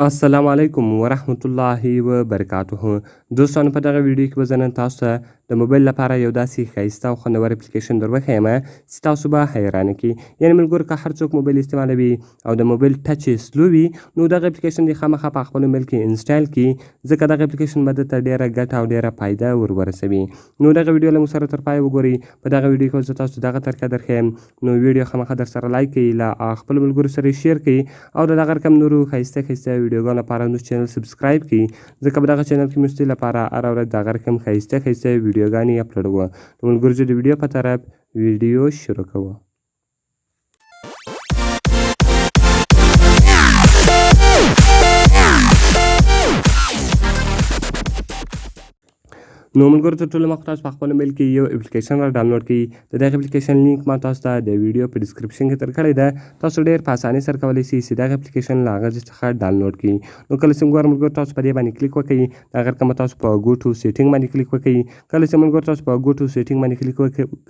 السلام علیکم ورحمت الله وبرکاته. دوستانو په دغه ویډیو کې به زه نن تاسو ته د موبایل لپاره یو داسې ښایسته او خوندور اپلیکیشن در وښیم چې تاسو به حیرانه کړي. یعنې ملګرو که هر څوک موبایل استعمالوي او د موبایل ټچ یې سلو وي نو دغه اپلیکیشن دې خامخا په خپل موبایل کې انسټال کړي، ځکه دغه اپلیکیشن به درته ډېره ګټه او ډېره فایده ورسوي. نو دغه ویډیو له موږ سره تر پایه وګورئ. په دغه ویډیو کې زه تاسو دغه طریقه درښیم. نو ویډیو خامخا در سره لایک کړئ، له خپلو ملګرو سره یې شیر کړئ او د دغه رقم نورو ښایسته ویډیوګانو لپاره زموږ چینل سبسکرایب کړئ، ځکه په دغه چینل کې موږ ستاسو لپاره هره ورځ دغه رقم ښایسته ویډیوګانې اپلوډوو. نو ملګرو زه د ویډیو په طرف ویډیو شروع کوو. نو ملګرو تر ټولو مخکې تاسو په خپل موبایل کې یو اپلیکیشن را ډاونلوډ کړئ. د دغه اپلیکیشن لینک ما تاسو ته د ویډیو په ډسکرپشن کې درکړی ده. تاسو ډېر په اسانۍ سره کولی شئ چې دغه اپلیکیشن له هغه ځای څخه ډاونلوډ کړئ. نو کله چې وګورئ ملګرو تاسو په دې باندې کلیک وکړئ، دغه رقم تاسو په ګو ټو سیټینګ باندې کلیک وکړئ. کله چې ملګرو تاسو په ګو ټو سیټینګ باندې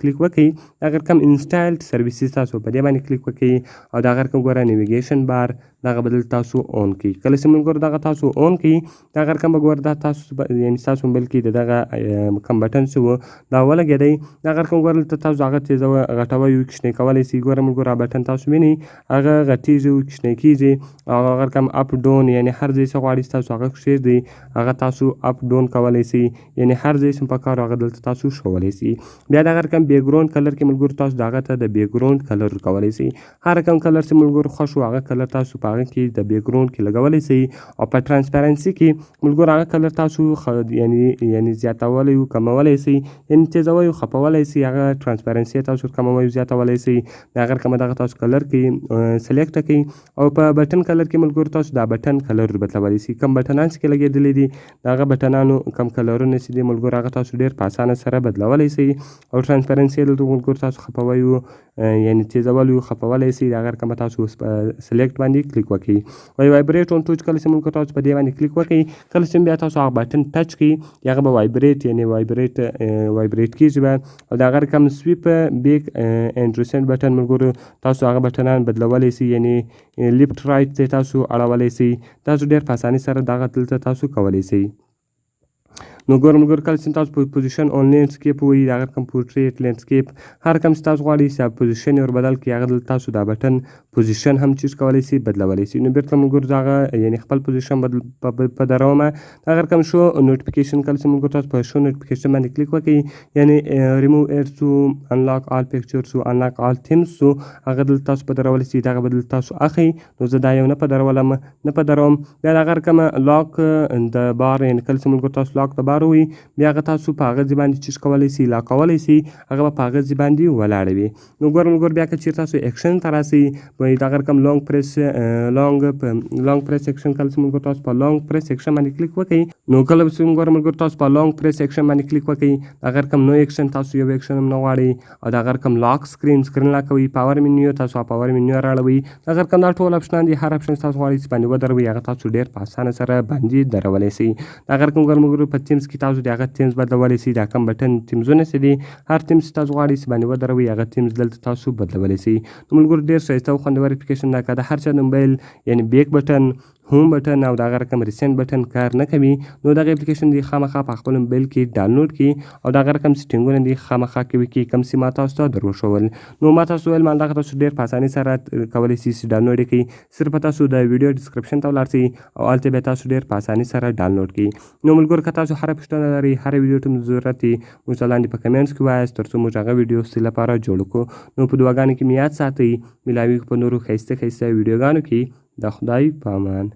کلیک وکړئ، دغه رقم انسټالډ سرویسز تاسو په دې باندې کلیک وکړئ او دغه رقم ګوره نیویګیشن بار دغه بدل تاسو اون کړئ. کله چې ملګرو دغه تاسو اون کړئ، دغه رقم به ګوره دا تاسو یعنې ستاسو موبایل کې د دغه کوم بټن چې و دا ولګېدی، دغه رقم ګوره دلته تاسو هغه تیزوئ غټوئ کوچنی کولی شئ. ګوره ملګرو هغه بټن تاسو وینئ هغه غټېږي او کوچنی کېږي او هغه رقم اپ ډاون یعنې هر ځای چې غواړئ تاسو هغه کښېږدئ، هغه تاسو اپ ډاون کولی شئ، یعنې هر ځای چې پکار هغه دلته تاسو ښولی شئ. بیا دغه رقم بیکګراوند کلر کې ملګرو تاسو د هغه ته د بیکګراوند کلر ورکولی شئ. هر رقم کلر چې ملګرو خوښ و هغه کلر تاسو په هغه کې د بیکګراوند کې لګولی شئ او په ټرانسپیرنسي کې ملګرو هغه کلر تاسو یعنې زیاتولی او کمولی شئ، یعنې تیزوئ او خفولی شئ. هغه ټرانسپیرنسي تاسو کموئ او زیاتولی شئ. د هغه رقم دغه تاسو کلر کې سلیکټ کړئ او په بټن کلر کې ملګرو تاسو دا بټن کلر بدلولی شئ. کوم بټنان چې لګېدلي دي د هغه بټنانو کوم کلرونه چې دي ملګرو هغه تاسو ډېر په اسانه سره بدلولی شئ او ټرانسپیرنسي دلته ملګرو تاسو خفوئ او یعنې تیزولی او خفولی شئ. د هغه رقم تاسو سلیکټ باندې کلیک وکړئ. وایبریټ اون ټوچ کله چې ملګرو تاسو په دې باندې کلیک وکړئ، کله چې بیا تاسو هغه بټن ټچ کړئ هغه به وایبریټ یعنې وایبریټ کېږي به او د هغه رقم سویپ بیک اینډ ریسنټ بټن ملګرو تاسو هغه بټنان بدلولی شئ، یعنې لیفټ رایټ ته تاسو اړولی شئ. تاسو ډېر په اسانۍ سره دغه دلته تاسو کولی شئ. نو ګوره ملګرو کله چې تاسو په پوزیشن اون لینډسکیپ ووایي د هغه رقم پورټریټ لینډسکیپ هر رقم چې تاسو غواړئ چې پوزیشن یې ور بدل کړي هغه دلته تاسو دا بټن پوزیشن هم چیز کولی شئ بدلولی شئ. نو بېرته ملګرو زه هغه یعنې خپل پوزیشن په درومه د هغه رقم شو نوټیفیکیشن کله چې ملګرو تاسو په شو نوټیفیکیشن باندې کلیک وکړئ، یعنې ریموو ایډز و انلاک آل پکچرز و انلاک آل تیمز و هغه دلته تاسو په درولی شئ. دغه به دلته تاسو اخلئ. نو زه دا یو نه په دروم. بیا د هغه رقم لاک د بار یعنې کله چې ملګرو تاسو لاک د بار ووایي بیا هغه تاسو په هغه ځای باندې چیز کولی شئ لاکولی شئ، هغه به په هغه ځای باندې ولاړه وي. نو ګوره ملګرو بیا که چېرې تاسو ایکشن ته راسئ دغه رقم لانګ پریس ایکشن کله چې ملګرو تاسو په لانګ پریس ایکشن باندې کلیک وکړئ، نو کله چې ګوره ملګرو تاسو په لانګ پریس ایکشن باندې کلیک وکړئ دغه رقم نو ایکشن تاسو یو ایکشن هم نه غواړئ او دغه رقم لاک سکرین لاکوي. پاور منیو تاسو پاور منیو راړوئ. دغه رقم دا ټول اپشنان دي، هر اپشن تاسو غواړئ چې باندې ودروئ هغه تاسو ډېر په اسانه سره باندې درولی شئ. دغه رقم ګوره ملګرو په تیمز کې تاسو د هغه تیمز بدلولی شئ. دا کوم بټن تیمزونه چې دي هر تیمز چې تاسو غواړئ چې باندې ودروئ هغه تیمز دلته تاسو بدلولی شئ. نو ملګرو ډېر ښایسته او خوندور اپلیکیشن ده. که د هر چا د موبایل یعنې بیک بټن هوم بټن او دغه رقم ریسنټ بټن کار نه کوي نو دغه اپلیکیشن دې خامخا په خپل موبایل کې ډاونلوډ کړي او دغه رقم سیټینګونه دې خامخا کوي کې کوم چې ما تاسو ته در وښول. نو ما تاسو ویل دغه تاسو ډېر په اسانۍ سره کولی شئ چې ډاونلوډ یې کړئ. صرف تاسو د ویډیو ډسکرپشن ته ولاړ شئ او هلته بیا تاسو ډېر په اسانۍ سره ډاونلوډ کړئ. نو ملګرو که تاسو هره پوښتنه لرئ هره ویډیو ته ضرورت وي موږ ته لاندې په کمنټس کې وایاست تر څو موږ هغه ویډیو ستاسو لپاره جوړ کړو. نو په دعاګانو کې مې یاد ساتئ. ملاویږو په نورو ښایسته ویډیوګانو کې. د خدای په امان.